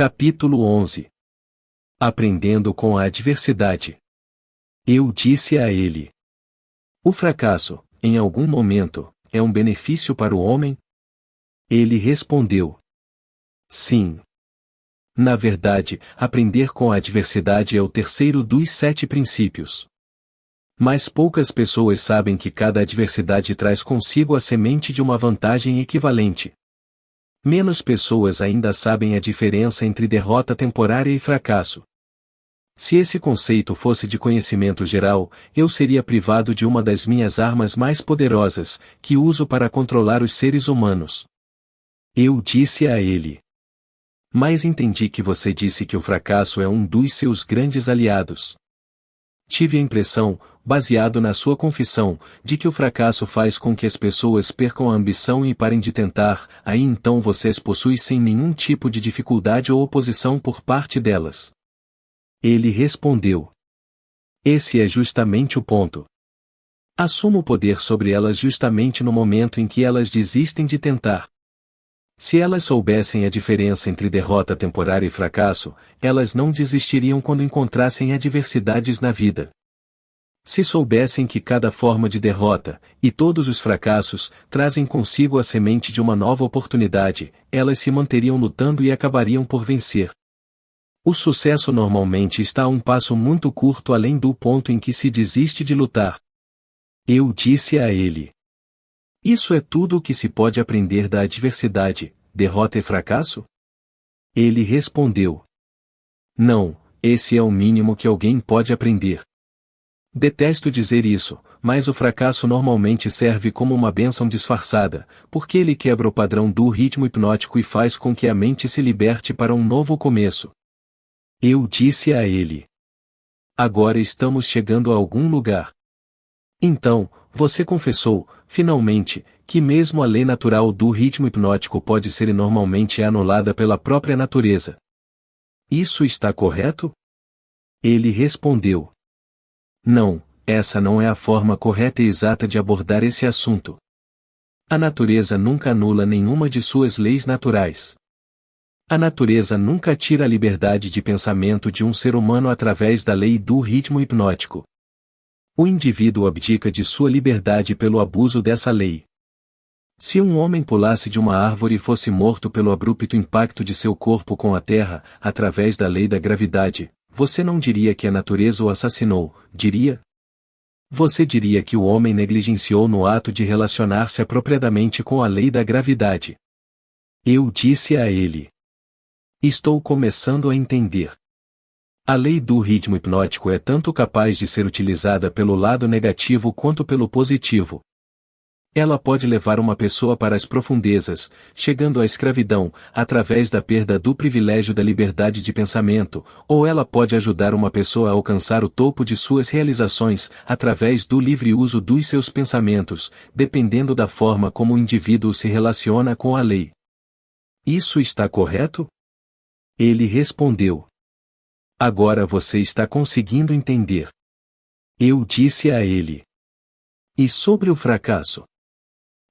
Capítulo 11. Aprendendo com a adversidade. Eu disse a ele: o fracasso, em algum momento, é um benefício para o homem? Ele respondeu: sim. Na verdade, aprender com a adversidade é o terceiro dos 7 princípios. Mas poucas pessoas sabem que cada adversidade traz consigo a semente de uma vantagem equivalente. Menos pessoas ainda sabem a diferença entre derrota temporária e fracasso. Se esse conceito fosse de conhecimento geral, eu seria privado de uma das minhas armas mais poderosas, que uso para controlar os seres humanos. Eu disse a ele: mas entendi que você disse que o fracasso é um dos seus grandes aliados. Tive a impressão, baseado na sua confissão, de que o fracasso faz com que as pessoas percam a ambição e parem de tentar, aí então você as possui sem nenhum tipo de dificuldade ou oposição por parte delas. Ele respondeu: esse é justamente o ponto. Assumo o poder sobre elas justamente no momento em que elas desistem de tentar. Se elas soubessem a diferença entre derrota temporária e fracasso, elas não desistiriam quando encontrassem adversidades na vida. Se soubessem que cada forma de derrota, e todos os fracassos, trazem consigo a semente de uma nova oportunidade, elas se manteriam lutando e acabariam por vencer. O sucesso normalmente está a um passo muito curto além do ponto em que se desiste de lutar. Eu disse a ele: isso é tudo o que se pode aprender da adversidade, derrota e fracasso? Ele respondeu: não, esse é o mínimo que alguém pode aprender. Detesto dizer isso, mas o fracasso normalmente serve como uma bênção disfarçada, porque ele quebra o padrão do ritmo hipnótico e faz com que a mente se liberte para um novo começo. Eu disse a ele: agora estamos chegando a algum lugar. Então, você confessou, finalmente, que mesmo a lei natural do ritmo hipnótico pode ser normalmente anulada pela própria natureza. Isso está correto? Ele respondeu: não, essa não é a forma correta e exata de abordar esse assunto. A natureza nunca anula nenhuma de suas leis naturais. A natureza nunca tira a liberdade de pensamento de um ser humano através da lei do ritmo hipnótico. O indivíduo abdica de sua liberdade pelo abuso dessa lei. Se um homem pulasse de uma árvore e fosse morto pelo abrupto impacto de seu corpo com a terra, através da lei da gravidade, você não diria que a natureza o assassinou, diria? Você diria que o homem negligenciou no ato de relacionar-se apropriadamente com a lei da gravidade. Eu disse a ele: estou começando a entender. A lei do ritmo hipnótico é tanto capaz de ser utilizada pelo lado negativo quanto pelo positivo. Ela pode levar uma pessoa para as profundezas, chegando à escravidão, através da perda do privilégio da liberdade de pensamento, ou ela pode ajudar uma pessoa a alcançar o topo de suas realizações, através do livre uso dos seus pensamentos, dependendo da forma como o indivíduo se relaciona com a lei. Isso está correto? Ele respondeu: agora você está conseguindo entender. Eu disse a ele: e sobre o fracasso?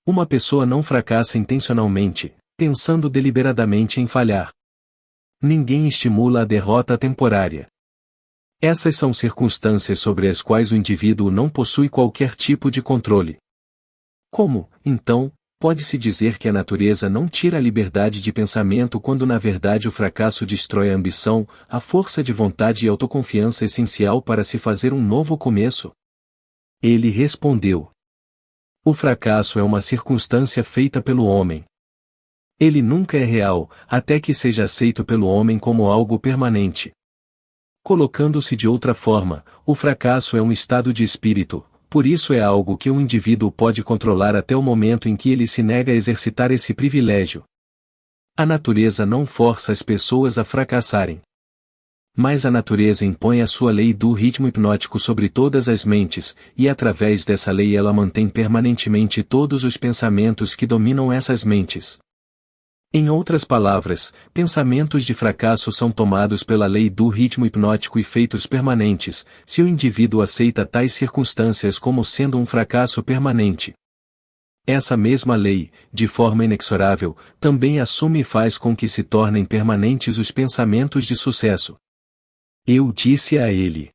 Uma pessoa não fracassa intencionalmente, pensando deliberadamente em falhar. Ninguém estimula a derrota temporária. Essas são circunstâncias sobre as quais o indivíduo não possui qualquer tipo de controle. Como, então, pode-se dizer que a natureza não tira a liberdade de pensamento quando na verdade o fracasso destrói a ambição, a força de vontade e autoconfiança essencial para se fazer um novo começo? Ele respondeu: o fracasso é uma circunstância feita pelo homem. Ele nunca é real, até que seja aceito pelo homem como algo permanente. Colocando-se de outra forma, o fracasso é um estado de espírito, por isso é algo que um indivíduo pode controlar até o momento em que ele se nega a exercitar esse privilégio. A natureza não força as pessoas a fracassarem. Mas a natureza impõe a sua lei do ritmo hipnótico sobre todas as mentes, e através dessa lei ela mantém permanentemente todos os pensamentos que dominam essas mentes. Em outras palavras, pensamentos de fracasso são tomados pela lei do ritmo hipnótico e feitos permanentes, se o indivíduo aceita tais circunstâncias como sendo um fracasso permanente. Essa mesma lei, de forma inexorável, também assume e faz com que se tornem permanentes os pensamentos de sucesso. Eu disse a ele: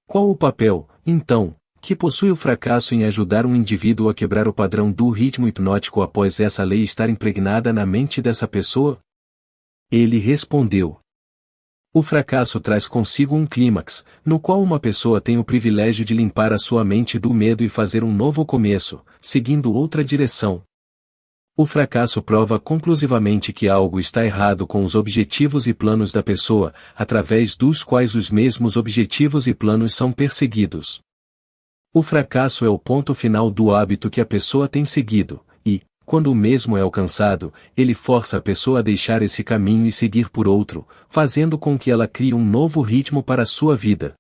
qual o papel, então, que possui o fracasso em ajudar um indivíduo a quebrar o padrão do ritmo hipnótico após essa lei estar impregnada na mente dessa pessoa? Ele respondeu: o fracasso traz consigo um clímax, no qual uma pessoa tem o privilégio de limpar a sua mente do medo e fazer um novo começo, seguindo outra direção. O fracasso prova conclusivamente que algo está errado com os objetivos e planos da pessoa, através dos quais os mesmos objetivos e planos são perseguidos. O fracasso é o ponto final do hábito que a pessoa tem seguido, e, quando o mesmo é alcançado, ele força a pessoa a deixar esse caminho e seguir por outro, fazendo com que ela crie um novo ritmo para a sua vida.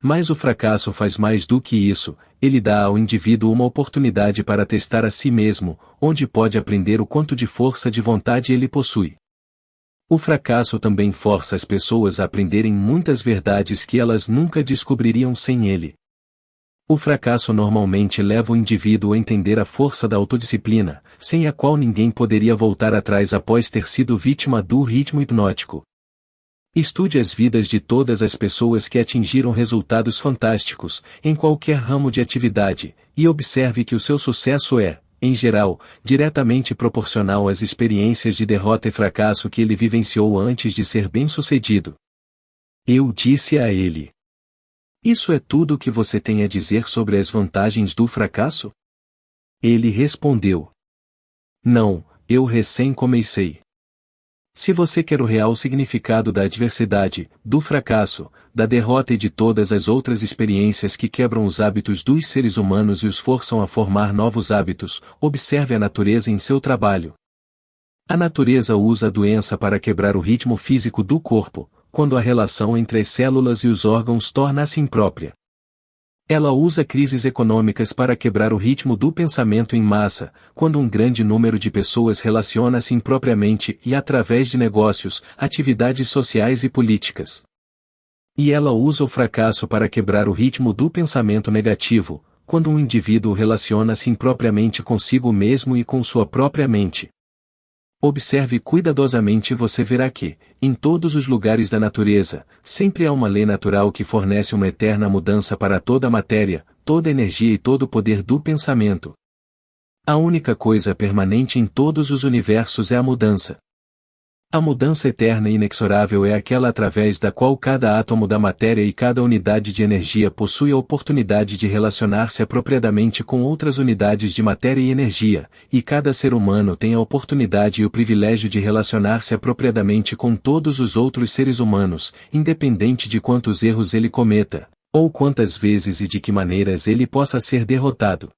Mas o fracasso faz mais do que isso, ele dá ao indivíduo uma oportunidade para testar a si mesmo, onde pode aprender o quanto de força de vontade ele possui. O fracasso também força as pessoas a aprenderem muitas verdades que elas nunca descobririam sem ele. O fracasso normalmente leva o indivíduo a entender a força da autodisciplina, sem a qual ninguém poderia voltar atrás após ter sido vítima do ritmo hipnótico. Estude as vidas de todas as pessoas que atingiram resultados fantásticos, em qualquer ramo de atividade, e observe que o seu sucesso é, em geral, diretamente proporcional às experiências de derrota e fracasso que ele vivenciou antes de ser bem-sucedido. Eu disse a ele: isso é tudo o que você tem a dizer sobre as vantagens do fracasso? Ele respondeu: não, eu recém comecei. Se você quer o real significado da adversidade, do fracasso, da derrota e de todas as outras experiências que quebram os hábitos dos seres humanos e os forçam a formar novos hábitos, observe a natureza em seu trabalho. A natureza usa a doença para quebrar o ritmo físico do corpo, quando a relação entre as células e os órgãos torna-se imprópria. Ela usa crises econômicas para quebrar o ritmo do pensamento em massa, quando um grande número de pessoas relaciona-se impropriamente e através de negócios, atividades sociais e políticas. E ela usa o fracasso para quebrar o ritmo do pensamento negativo, quando um indivíduo relaciona-se impropriamente consigo mesmo e com sua própria mente. Observe cuidadosamente e você verá que, em todos os lugares da natureza, sempre há uma lei natural que fornece uma eterna mudança para toda a matéria, toda a energia e todo o poder do pensamento. A única coisa permanente em todos os universos é a mudança. A mudança eterna e inexorável é aquela através da qual cada átomo da matéria e cada unidade de energia possui a oportunidade de relacionar-se apropriadamente com outras unidades de matéria e energia, e cada ser humano tem a oportunidade e o privilégio de relacionar-se apropriadamente com todos os outros seres humanos, independente de quantos erros ele cometa, ou quantas vezes e de que maneiras ele possa ser derrotado.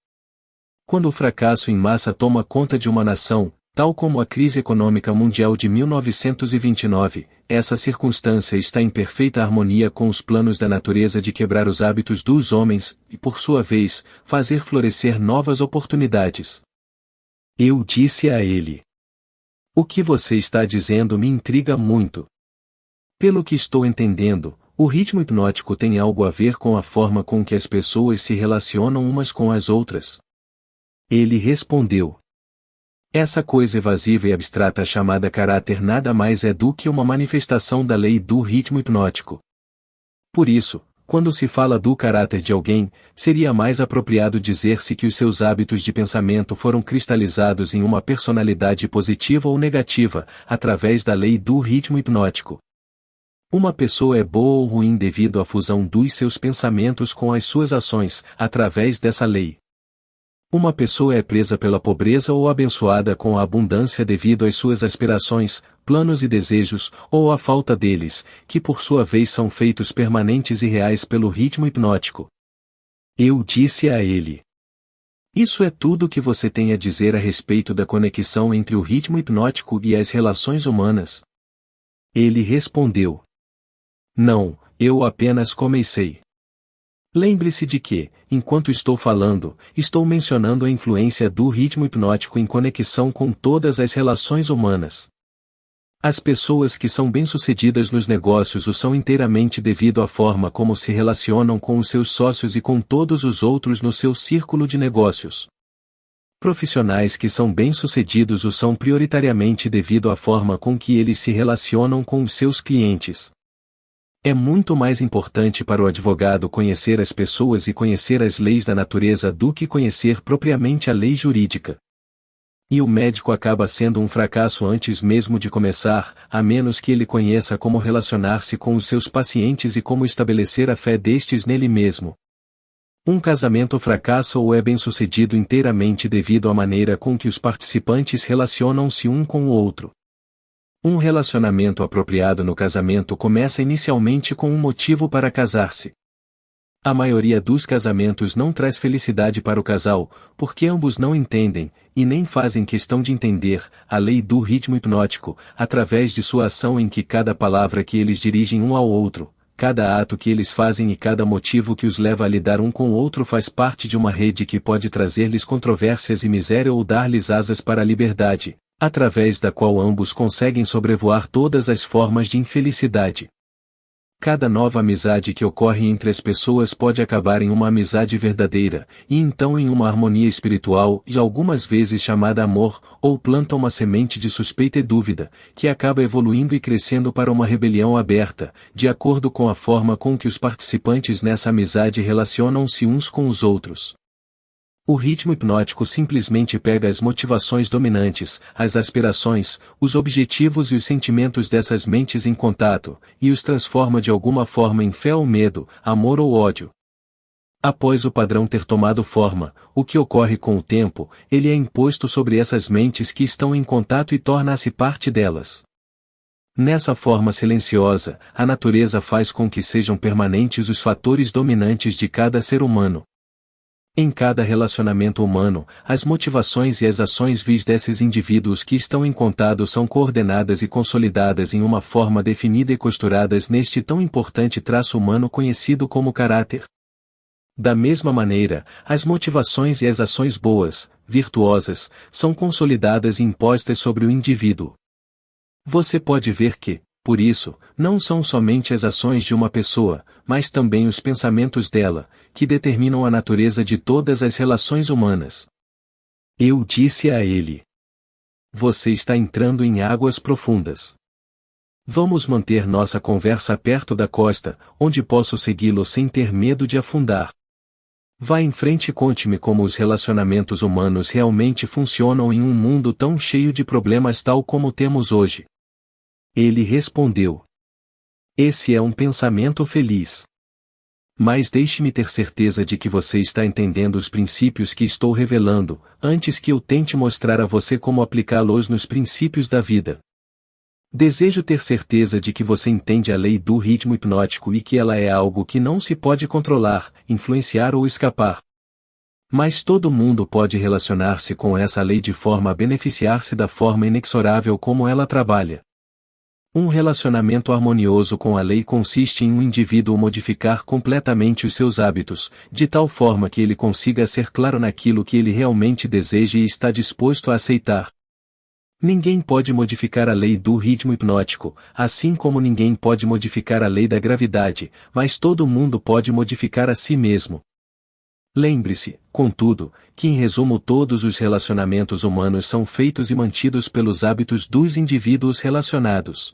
Quando o fracasso em massa toma conta de uma nação, tal como a crise econômica mundial de 1929, essa circunstância está em perfeita harmonia com os planos da natureza de quebrar os hábitos dos homens, e por sua vez, fazer florescer novas oportunidades. Eu disse a ele: o que você está dizendo me intriga muito. Pelo que estou entendendo, o ritmo hipnótico tem algo a ver com a forma com que as pessoas se relacionam umas com as outras. Ele respondeu: essa coisa evasiva e abstrata chamada caráter nada mais é do que uma manifestação da lei do ritmo hipnótico. Por isso, quando se fala do caráter de alguém, seria mais apropriado dizer-se que os seus hábitos de pensamento foram cristalizados em uma personalidade positiva ou negativa, através da lei do ritmo hipnótico. Uma pessoa é boa ou ruim devido à fusão dos seus pensamentos com as suas ações, através dessa lei. Uma pessoa é presa pela pobreza ou abençoada com a abundância devido às suas aspirações, planos e desejos, ou à falta deles, que por sua vez são feitos permanentes e reais pelo ritmo hipnótico. Eu disse a ele: isso é tudo o que você tem a dizer a respeito da conexão entre o ritmo hipnótico e as relações humanas? Ele respondeu: não, eu apenas comecei. Lembre-se de que, enquanto estou falando, estou mencionando a influência do ritmo hipnótico em conexão com todas as relações humanas. As pessoas que são bem-sucedidas nos negócios o são inteiramente devido à forma como se relacionam com os seus sócios e com todos os outros no seu círculo de negócios. Profissionais que são bem-sucedidos o são prioritariamente devido à forma com que eles se relacionam com os seus clientes. É muito mais importante para o advogado conhecer as pessoas e conhecer as leis da natureza do que conhecer propriamente a lei jurídica. E o médico acaba sendo um fracasso antes mesmo de começar, a menos que ele conheça como relacionar-se com os seus pacientes e como estabelecer a fé destes nele mesmo. Um casamento fracassa ou é bem-sucedido inteiramente devido à maneira com que os participantes relacionam-se um com o outro. Um relacionamento apropriado no casamento começa inicialmente com um motivo para casar-se. A maioria dos casamentos não traz felicidade para o casal, porque ambos não entendem, e nem fazem questão de entender, a lei do ritmo hipnótico, através de sua ação em que cada palavra que eles dirigem um ao outro, cada ato que eles fazem e cada motivo que os leva a lidar um com o outro faz parte de uma rede que pode trazer-lhes controvérsias e miséria ou dar-lhes asas para a liberdade, através da qual ambos conseguem sobrevoar todas as formas de infelicidade. Cada nova amizade que ocorre entre as pessoas pode acabar em uma amizade verdadeira, e então em uma harmonia espiritual e algumas vezes chamada amor, ou planta uma semente de suspeita e dúvida, que acaba evoluindo e crescendo para uma rebelião aberta, de acordo com a forma com que os participantes nessa amizade relacionam-se uns com os outros. O ritmo hipnótico simplesmente pega as motivações dominantes, as aspirações, os objetivos e os sentimentos dessas mentes em contato, e os transforma de alguma forma em fé ou medo, amor ou ódio. Após o padrão ter tomado forma, o que ocorre com o tempo, ele é imposto sobre essas mentes que estão em contato e torna-se parte delas. Nessa forma silenciosa, a natureza faz com que sejam permanentes os fatores dominantes de cada ser humano. Em cada relacionamento humano, as motivações e as ações vis desses indivíduos que estão em contato são coordenadas e consolidadas em uma forma definida e costuradas neste tão importante traço humano conhecido como caráter. Da mesma maneira, as motivações e as ações boas, virtuosas, são consolidadas e impostas sobre o indivíduo. Você pode ver que, por isso, não são somente as ações de uma pessoa, mas também os pensamentos dela, que determinam a natureza de todas as relações humanas. Eu disse a ele: você está entrando em águas profundas. Vamos manter nossa conversa perto da costa, onde posso segui-lo sem ter medo de afundar. Vá em frente e conte-me como os relacionamentos humanos realmente funcionam em um mundo tão cheio de problemas tal como temos hoje. Ele respondeu: esse é um pensamento feliz. Mas deixe-me ter certeza de que você está entendendo os princípios que estou revelando, antes que eu tente mostrar a você como aplicá-los nos princípios da vida. Desejo ter certeza de que você entende a lei do ritmo hipnótico e que ela é algo que não se pode controlar, influenciar ou escapar. Mas todo mundo pode relacionar-se com essa lei de forma a beneficiar-se da forma inexorável como ela trabalha. Um relacionamento harmonioso com a lei consiste em um indivíduo modificar completamente os seus hábitos, de tal forma que ele consiga ser claro naquilo que ele realmente deseja e está disposto a aceitar. Ninguém pode modificar a lei do ritmo hipnótico, assim como ninguém pode modificar a lei da gravidade, mas todo mundo pode modificar a si mesmo. Lembre-se, contudo, que em resumo todos os relacionamentos humanos são feitos e mantidos pelos hábitos dos indivíduos relacionados.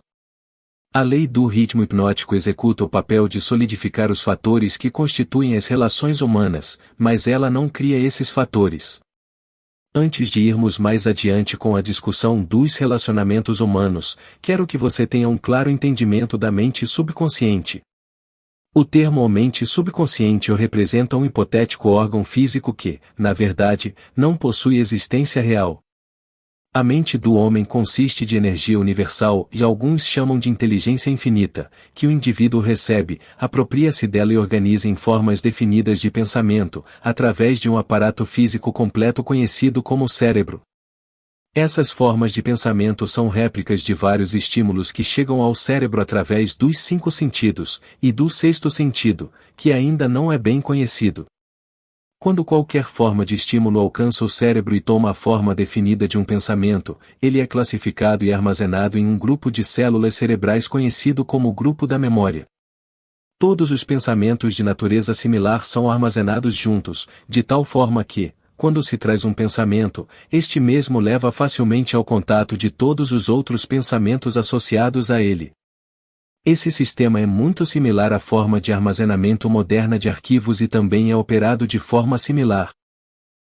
A lei do ritmo hipnótico executa o papel de solidificar os fatores que constituem as relações humanas, mas ela não cria esses fatores. Antes de irmos mais adiante com a discussão dos relacionamentos humanos, quero que você tenha um claro entendimento da mente subconsciente. O termo mente subconsciente representa um hipotético órgão físico que, na verdade, não possui existência real. A mente do homem consiste de energia universal e alguns chamam de inteligência infinita, que o indivíduo recebe, apropria-se dela e organiza em formas definidas de pensamento, através de um aparato físico completo conhecido como cérebro. Essas formas de pensamento são réplicas de vários estímulos que chegam ao cérebro através dos 5 sentidos, e do 6º sentido, que ainda não é bem conhecido. Quando qualquer forma de estímulo alcança o cérebro e toma a forma definida de um pensamento, ele é classificado e armazenado em um grupo de células cerebrais conhecido como grupo da memória. Todos os pensamentos de natureza similar são armazenados juntos, de tal forma que, quando se traz um pensamento, este mesmo leva facilmente ao contato de todos os outros pensamentos associados a ele. Esse sistema é muito similar à forma de armazenamento moderna de arquivos e também é operado de forma similar.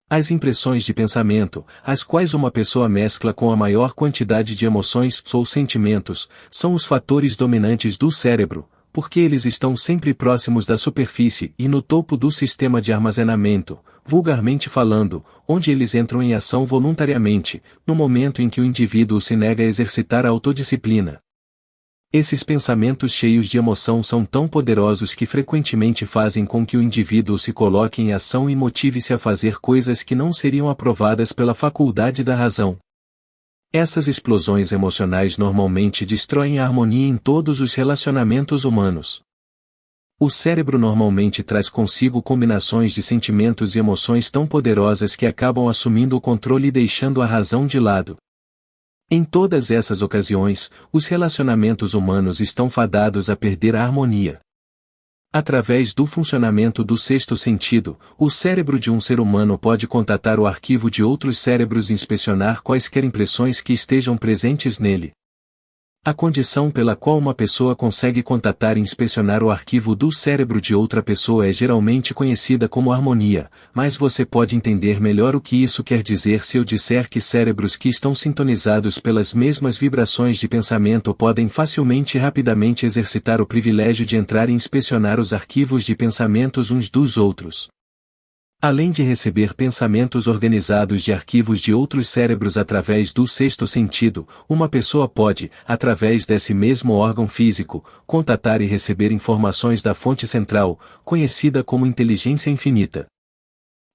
As impressões de pensamento, as quais uma pessoa mescla com a maior quantidade de emoções ou sentimentos, são os fatores dominantes do cérebro, porque eles estão sempre próximos da superfície e no topo do sistema de armazenamento, vulgarmente falando, onde eles entram em ação voluntariamente, no momento em que o indivíduo se nega a exercitar a autodisciplina. Esses pensamentos cheios de emoção são tão poderosos que frequentemente fazem com que o indivíduo se coloque em ação e motive-se a fazer coisas que não seriam aprovadas pela faculdade da razão. Essas explosões emocionais normalmente destroem a harmonia em todos os relacionamentos humanos. O cérebro normalmente traz consigo combinações de sentimentos e emoções tão poderosas que acabam assumindo o controle e deixando a razão de lado. Em todas essas ocasiões, os relacionamentos humanos estão fadados a perder a harmonia. Através do funcionamento do sexto sentido, o cérebro de um ser humano pode contatar o arquivo de outros cérebros e inspecionar quaisquer impressões que estejam presentes nele. A condição pela qual uma pessoa consegue contatar e inspecionar o arquivo do cérebro de outra pessoa é geralmente conhecida como harmonia, mas você pode entender melhor o que isso quer dizer se eu disser que cérebros que estão sintonizados pelas mesmas vibrações de pensamento podem facilmente e rapidamente exercitar o privilégio de entrar e inspecionar os arquivos de pensamentos uns dos outros. Além de receber pensamentos organizados de arquivos de outros cérebros através do sexto sentido, uma pessoa pode, através desse mesmo órgão físico, contatar e receber informações da fonte central, conhecida como inteligência infinita.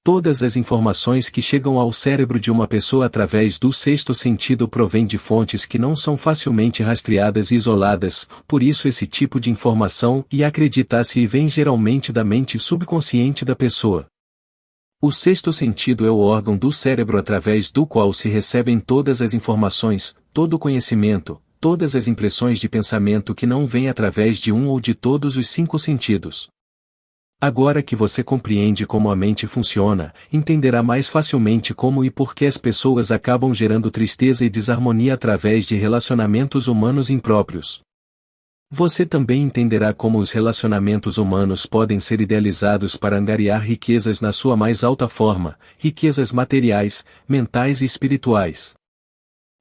Todas as informações que chegam ao cérebro de uma pessoa através do sexto sentido provêm de fontes que não são facilmente rastreadas e isoladas, por isso esse tipo de informação acredita-se vem geralmente da mente subconsciente da pessoa. O sexto sentido é o órgão do cérebro através do qual se recebem todas as informações, todo o conhecimento, todas as impressões de pensamento que não vêm através de um ou de todos os 5 sentidos. Agora que você compreende como a mente funciona, entenderá mais facilmente como e por que as pessoas acabam gerando tristeza e desarmonia através de relacionamentos humanos impróprios. Você também entenderá como os relacionamentos humanos podem ser idealizados para angariar riquezas na sua mais alta forma, riquezas materiais, mentais e espirituais.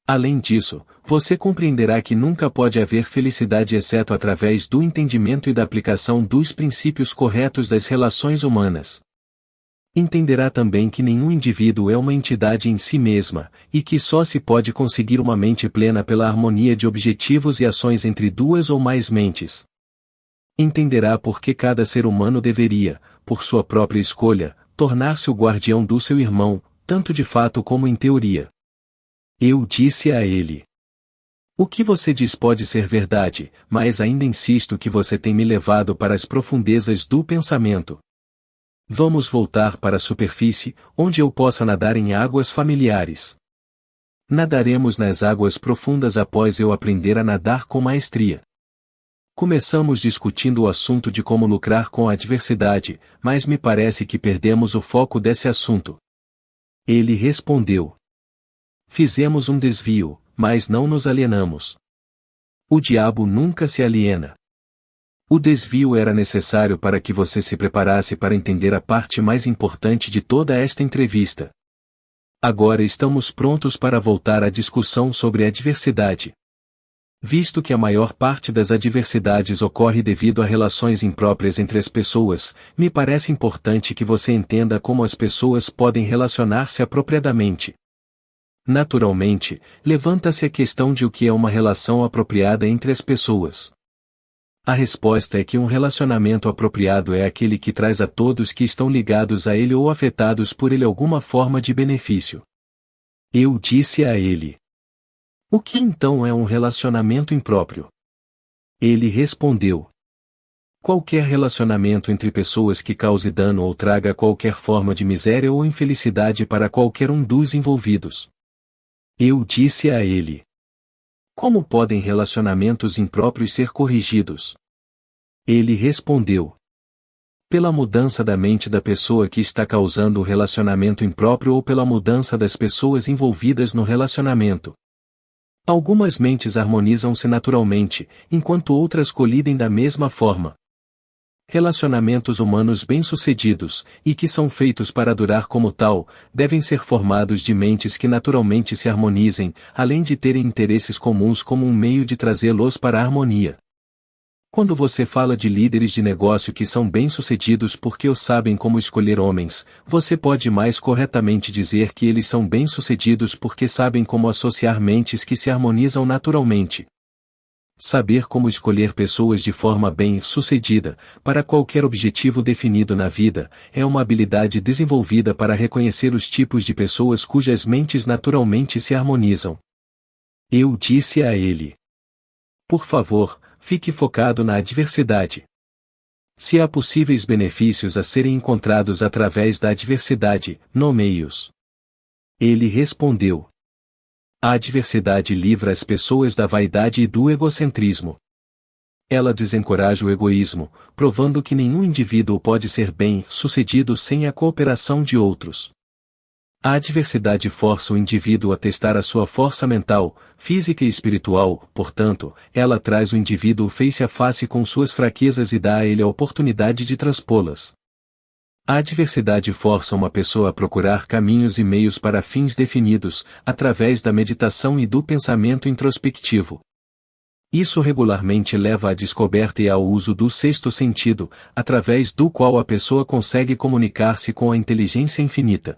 Além disso, você compreenderá que nunca pode haver felicidade exceto através do entendimento e da aplicação dos princípios corretos das relações humanas. Entenderá também que nenhum indivíduo é uma entidade em si mesma, e que só se pode conseguir uma mente plena pela harmonia de objetivos e ações entre duas ou mais mentes. Entenderá por que cada ser humano deveria, por sua própria escolha, tornar-se o guardião do seu irmão, tanto de fato como em teoria. Eu disse a ele: o que você diz pode ser verdade, mas ainda insisto que você tem me levado para as profundezas do pensamento. Vamos voltar para a superfície, onde eu possa nadar em águas familiares. Nadaremos nas águas profundas após eu aprender a nadar com maestria. Começamos discutindo o assunto de como lucrar com a adversidade, mas me parece que perdemos o foco desse assunto. Ele respondeu: fizemos um desvio, mas não nos alienamos. O diabo nunca se aliena. O desvio era necessário para que você se preparasse para entender a parte mais importante de toda esta entrevista. Agora estamos prontos para voltar à discussão sobre a adversidade. Visto que a maior parte das adversidades ocorre devido a relações impróprias entre as pessoas, me parece importante que você entenda como as pessoas podem relacionar-se apropriadamente. Naturalmente, levanta-se a questão de o que é uma relação apropriada entre as pessoas. A resposta é que um relacionamento apropriado é aquele que traz a todos que estão ligados a ele ou afetados por ele alguma forma de benefício. Eu disse a ele: o que então é um relacionamento impróprio? Ele respondeu: qualquer relacionamento entre pessoas que cause dano ou traga qualquer forma de miséria ou infelicidade para qualquer um dos envolvidos. Eu disse a ele: como podem relacionamentos impróprios ser corrigidos? Ele respondeu: Pela mudança da mente da pessoa que está causando o relacionamento impróprio ou pela mudança das pessoas envolvidas no relacionamento. Algumas mentes harmonizam-se naturalmente, enquanto outras colidem da mesma forma. Relacionamentos humanos bem-sucedidos, e que são feitos para durar como tal, devem ser formados de mentes que naturalmente se harmonizem, além de terem interesses comuns como um meio de trazê-los para a harmonia. Quando você fala de líderes de negócio que são bem-sucedidos porque sabem como escolher homens, você pode mais corretamente dizer que eles são bem-sucedidos porque sabem como associar mentes que se harmonizam naturalmente. Saber como escolher pessoas de forma bem-sucedida, para qualquer objetivo definido na vida, é uma habilidade desenvolvida para reconhecer os tipos de pessoas cujas mentes naturalmente se harmonizam. Eu disse a ele: por favor, fique focado na adversidade. Se há possíveis benefícios a serem encontrados através da adversidade, nomeie-os. Ele respondeu: a adversidade livra as pessoas da vaidade e do egocentrismo. Ela desencoraja o egoísmo, provando que nenhum indivíduo pode ser bem-sucedido sem a cooperação de outros. A adversidade força o indivíduo a testar a sua força mental, física e espiritual, portanto, ela traz o indivíduo face a face com suas fraquezas e dá a ele a oportunidade de transpô-las. A adversidade força uma pessoa a procurar caminhos e meios para fins definidos, através da meditação e do pensamento introspectivo. Isso regularmente leva à descoberta e ao uso do sexto sentido, através do qual a pessoa consegue comunicar-se com a inteligência infinita.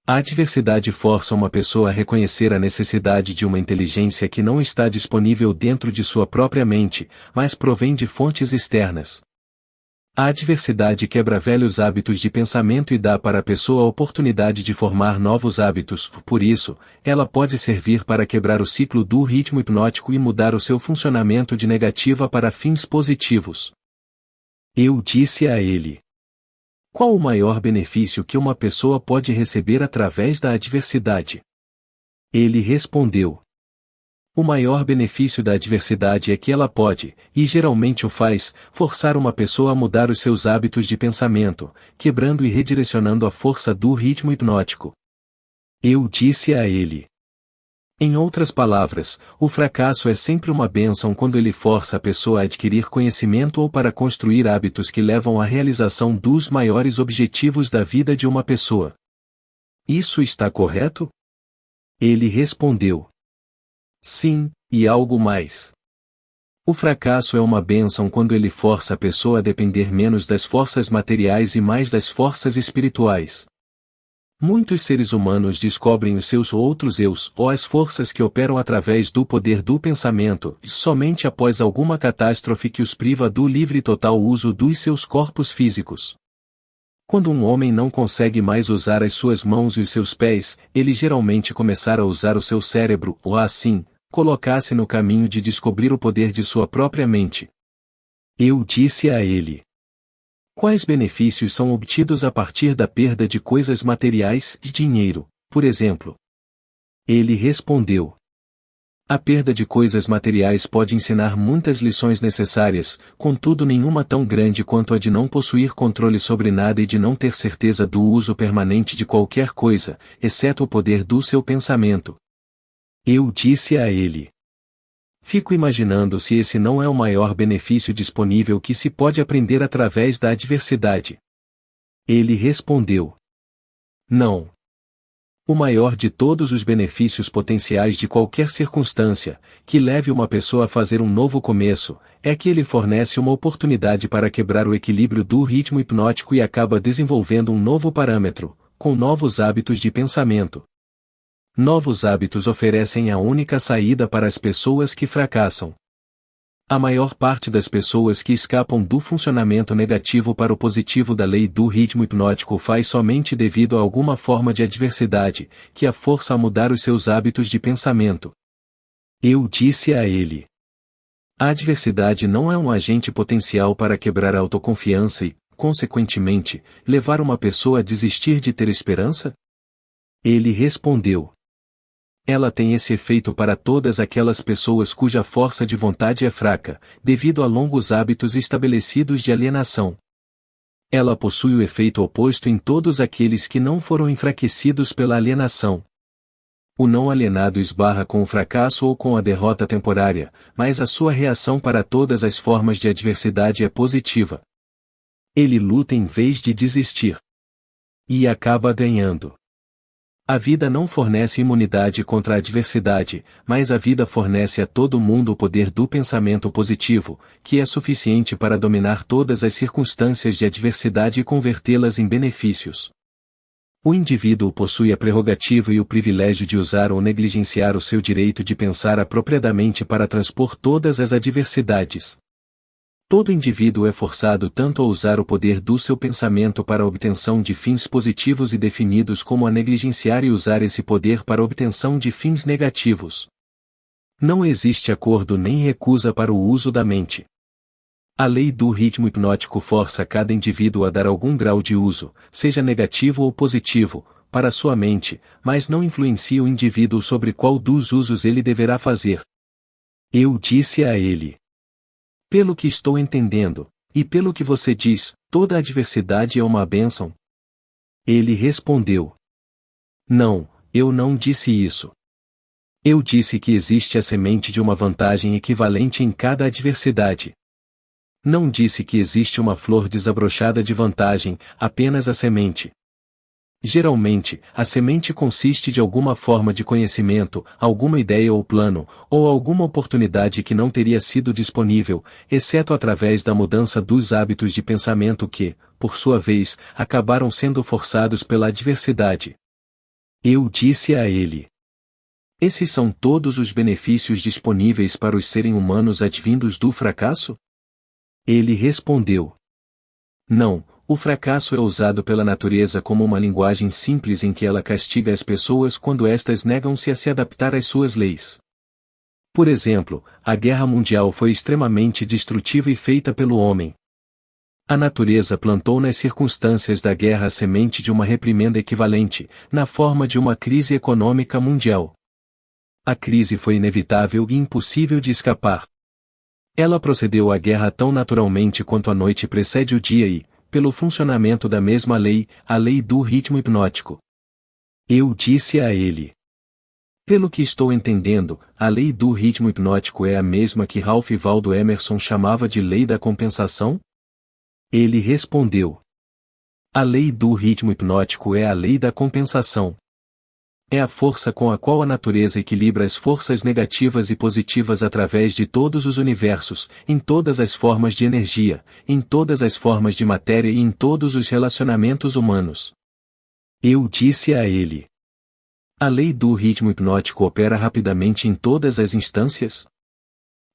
A adversidade força uma pessoa a reconhecer a necessidade de uma inteligência que não está disponível dentro de sua própria mente, mas provém de fontes externas. A adversidade quebra velhos hábitos de pensamento e dá para a pessoa a oportunidade de formar novos hábitos, por isso, ela pode servir para quebrar o ciclo do ritmo hipnótico e mudar o seu funcionamento de negativa para fins positivos. Eu disse a ele: qual o maior benefício que uma pessoa pode receber através da adversidade? Ele respondeu: o maior benefício da adversidade é que ela pode, e geralmente o faz, forçar uma pessoa a mudar os seus hábitos de pensamento, quebrando e redirecionando a força do ritmo hipnótico. Eu disse a ele: em outras palavras, o fracasso é sempre uma bênção quando ele força a pessoa a adquirir conhecimento ou para construir hábitos que levam à realização dos maiores objetivos da vida de uma pessoa. Isso está correto? Ele respondeu: sim, e algo mais. O fracasso é uma bênção quando ele força a pessoa a depender menos das forças materiais e mais das forças espirituais. Muitos seres humanos descobrem os seus outros eus, ou as forças que operam através do poder do pensamento, somente após alguma catástrofe que os priva do livre e total uso dos seus corpos físicos. Quando um homem não consegue mais usar as suas mãos e os seus pés, ele geralmente começará a usar o seu cérebro, ou assim, colocar-se no caminho de descobrir o poder de sua própria mente. Eu disse a ele: quais benefícios são obtidos a partir da perda de coisas materiais, de dinheiro, por exemplo? Ele respondeu: a perda de coisas materiais pode ensinar muitas lições necessárias, contudo nenhuma tão grande quanto a de não possuir controle sobre nada e de não ter certeza do uso permanente de qualquer coisa, exceto o poder do seu pensamento. Eu disse a ele: fico imaginando se esse não é o maior benefício disponível que se pode aprender através da adversidade. Ele respondeu: não. O maior de todos os benefícios potenciais de qualquer circunstância, que leve uma pessoa a fazer um novo começo, é que ele fornece uma oportunidade para quebrar o equilíbrio do ritmo hipnótico e acaba desenvolvendo um novo parâmetro, com novos hábitos de pensamento. Novos hábitos oferecem a única saída para as pessoas que fracassam. A maior parte das pessoas que escapam do funcionamento negativo para o positivo da lei do ritmo hipnótico faz somente devido a alguma forma de adversidade, que a força a mudar os seus hábitos de pensamento. Eu disse a ele: a adversidade não é um agente potencial para quebrar a autoconfiança e, consequentemente, levar uma pessoa a desistir de ter esperança? Ele respondeu: ela tem esse efeito para todas aquelas pessoas cuja força de vontade é fraca, devido a longos hábitos estabelecidos de alienação. Ela possui o efeito oposto em todos aqueles que não foram enfraquecidos pela alienação. O não alienado esbarra com o fracasso ou com a derrota temporária, mas a sua reação para todas as formas de adversidade é positiva. Ele luta em vez de desistir. E acaba ganhando. A vida não fornece imunidade contra a adversidade, mas a vida fornece a todo mundo o poder do pensamento positivo, que é suficiente para dominar todas as circunstâncias de adversidade e convertê-las em benefícios. O indivíduo possui a prerrogativa e o privilégio de usar ou negligenciar o seu direito de pensar apropriadamente para transpor todas as adversidades. Todo indivíduo é forçado tanto a usar o poder do seu pensamento para a obtenção de fins positivos e definidos como a negligenciar e usar esse poder para a obtenção de fins negativos. Não existe acordo nem recusa para o uso da mente. A lei do ritmo hipnótico força cada indivíduo a dar algum grau de uso, seja negativo ou positivo, para sua mente, mas não influencia o indivíduo sobre qual dos usos ele deverá fazer. Eu disse a ele: pelo que estou entendendo, e pelo que você diz, toda adversidade é uma bênção? Ele respondeu: não, eu não disse isso. Eu disse que existe a semente de uma vantagem equivalente em cada adversidade. Não disse que existe uma flor desabrochada de vantagem, apenas a semente. Geralmente, a semente consiste de alguma forma de conhecimento, alguma ideia ou plano, ou alguma oportunidade que não teria sido disponível, exceto através da mudança dos hábitos de pensamento que, por sua vez, acabaram sendo forçados pela adversidade. Eu disse a ele: esses são todos os benefícios disponíveis para os seres humanos advindos do fracasso? Ele respondeu: não. O fracasso é usado pela natureza como uma linguagem simples em que ela castiga as pessoas quando estas negam-se a se adaptar às suas leis. Por exemplo, a Guerra Mundial foi extremamente destrutiva e feita pelo homem. A natureza plantou nas circunstâncias da guerra a semente de uma reprimenda equivalente, na forma de uma crise econômica mundial. A crise foi inevitável e impossível de escapar. Ela procedeu à guerra tão naturalmente quanto a noite precede o dia e, pelo funcionamento da mesma lei, a lei do ritmo hipnótico. Eu disse a ele: pelo que estou entendendo, a lei do ritmo hipnótico é a mesma que Ralph Waldo Emerson chamava de lei da compensação? Ele respondeu: a lei do ritmo hipnótico é a lei da compensação. É a força com a qual a natureza equilibra as forças negativas e positivas através de todos os universos, em todas as formas de energia, em todas as formas de matéria e em todos os relacionamentos humanos. Eu disse a ele: a lei do ritmo hipnótico opera rapidamente em todas as instâncias?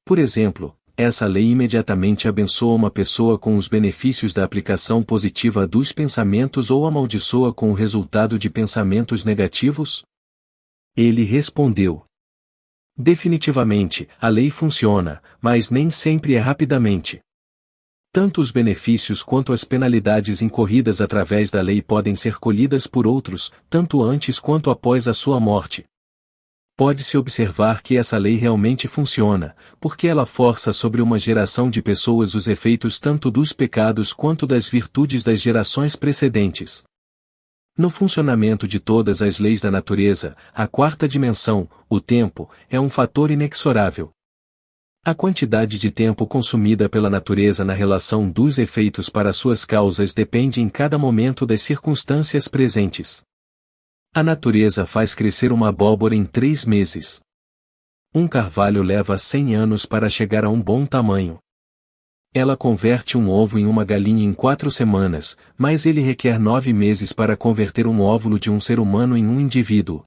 Por exemplo, essa lei imediatamente abençoa uma pessoa com os benefícios da aplicação positiva dos pensamentos ou amaldiçoa com o resultado de pensamentos negativos? Ele respondeu: definitivamente, a lei funciona, mas nem sempre é rapidamente. Tanto os benefícios quanto as penalidades incorridas através da lei podem ser colhidas por outros, tanto antes quanto após a sua morte. Pode-se observar que essa lei realmente funciona, porque ela força sobre uma geração de pessoas os efeitos tanto dos pecados quanto das virtudes das gerações precedentes. No funcionamento de todas as leis da natureza, a quarta dimensão, o tempo, é um fator inexorável. A quantidade de tempo consumida pela natureza na relação dos efeitos para suas causas depende em cada momento das circunstâncias presentes. A natureza faz crescer uma abóbora em 3 meses. Um carvalho leva 100 anos para chegar a um bom tamanho. Ela converte um ovo em uma galinha em 4 semanas, mas ele requer 9 meses para converter um óvulo de um ser humano em um indivíduo.